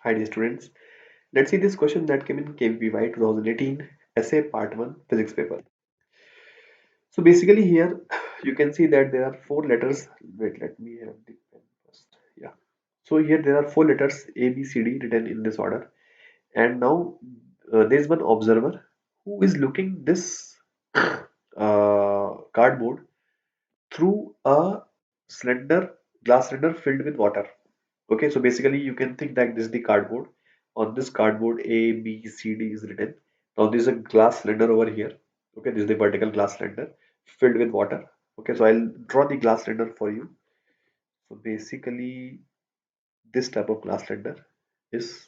Hi dear students. Let's see this question that came in KVPY 2018 essay part 1 physics paper. So basically here you can see that there are four letters. Wait, let me have the pen first. Yeah. So here there are four letters A, B, C, D written in this order. And now there is one observer who is looking this cardboard through a slender glass cylinder filled with water. Okay, so basically you can think that this is the cardboard. On this cardboard, A, B, C, D is written. Now this is a glass cylinder over here. Okay, this is the vertical glass cylinder filled with water. Okay, so I'll draw the glass cylinder for you. So basically, this type of glass cylinder is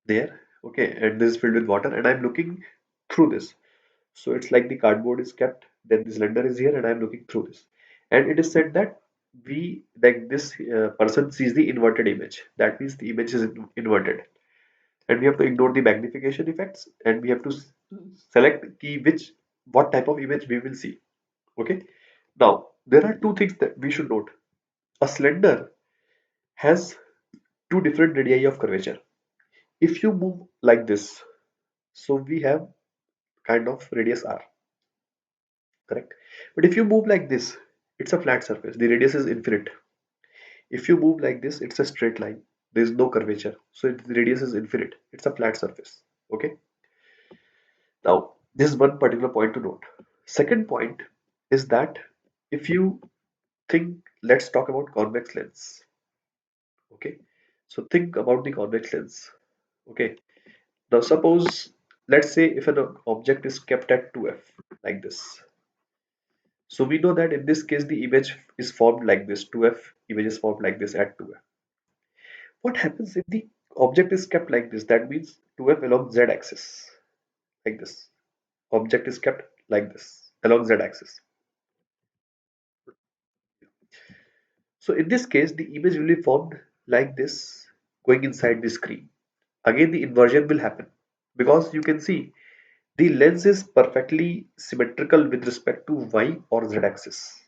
there. Okay, and this is filled with water, and I'm looking through this. So it's like the cardboard is kept, then the cylinder is here, and I'm looking through this. And it is said that we like this person sees the inverted image. That means the image is inverted, and we have to ignore the magnification effects, and we have to select key which what type of image we will see. Okay. Now there are two things that we should note. A cylinder has two different radii of curvature. If you move like this, so we have kind of radius r, correct? But if you move like this, it's a flat surface. The radius is infinite. If you move like this, it's a straight line. There is no curvature. So the radius is infinite. It's a flat surface. Okay. Now, this is one particular point to note. Second point is that if you think, let's talk about convex lens. Okay. So think about the convex lens. Okay. Now, suppose, let's say if an object is kept at 2f like this. So we know that in this case, the image is formed like this. 2f image is formed like this at 2f. What happens if the object is kept like this? That means 2f along z axis, like this. Object is kept like this along z axis. So in this case, the image will be formed like this going inside the screen. Again, the inversion will happen because you can see the lens is perfectly symmetrical with respect to y or z axis.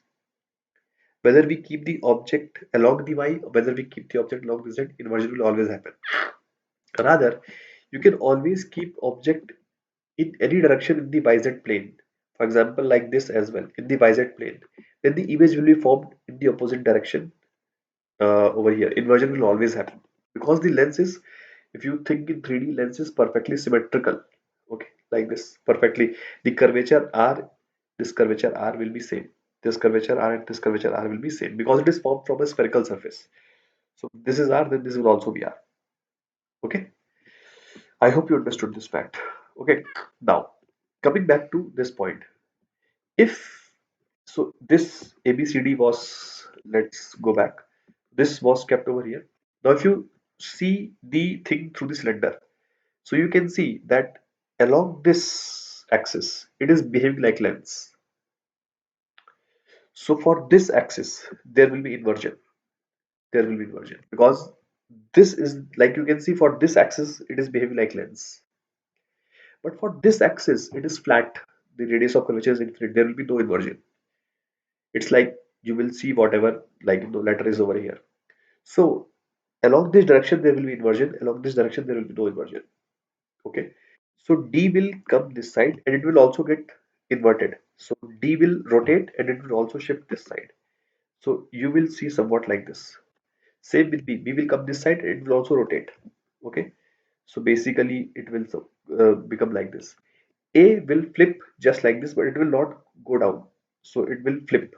Whether we keep the object along the y or whether we keep the object along the z, inversion will always happen. Rather, you can always keep object in any direction in the YZ plane. For example, like this as well, in the YZ plane. Then the image will be formed in the opposite direction over here. Inversion will always happen because the lens is, if you think in 3D, lens is perfectly symmetrical. Okay, like this, perfectly. The curvature R, this curvature R will be same. This curvature R and this curvature R will be same because it is formed from a spherical surface. So this is R, then this will also be R. Okay. I hope you understood this fact. Okay, now coming back to this point, if so, this ABCD was, let's go back. This was kept over here. Now, if you see the thing through the cylinder, so you can see that along this axis, it is behaving like lens. So for this axis, there will be inversion. There will be inversion because this is like you can see for this axis, it is behaving like lens. But for this axis, it is flat. The radius of curvature is infinite. There will be no inversion. It's like you will see whatever like the letter is over here. So along this direction there will be inversion. Along this direction there will be no inversion. Okay. So D will come this side and it will also get inverted. So D will rotate and it will also shift this side. So you will see somewhat like this. Same with B. B will come this side and it will also rotate. Okay. So basically it will become like this. A will flip just like this, but it will not go down. So it will flip.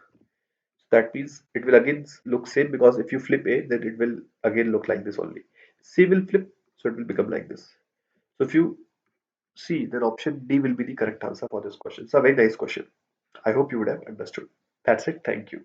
That means it will again look same because if you flip A, then it will again look like this only. C will flip, so it will become like this. So if you see, then option D will be the correct answer for this question. It's a very nice question. I hope you would have understood. That's it. Thank you.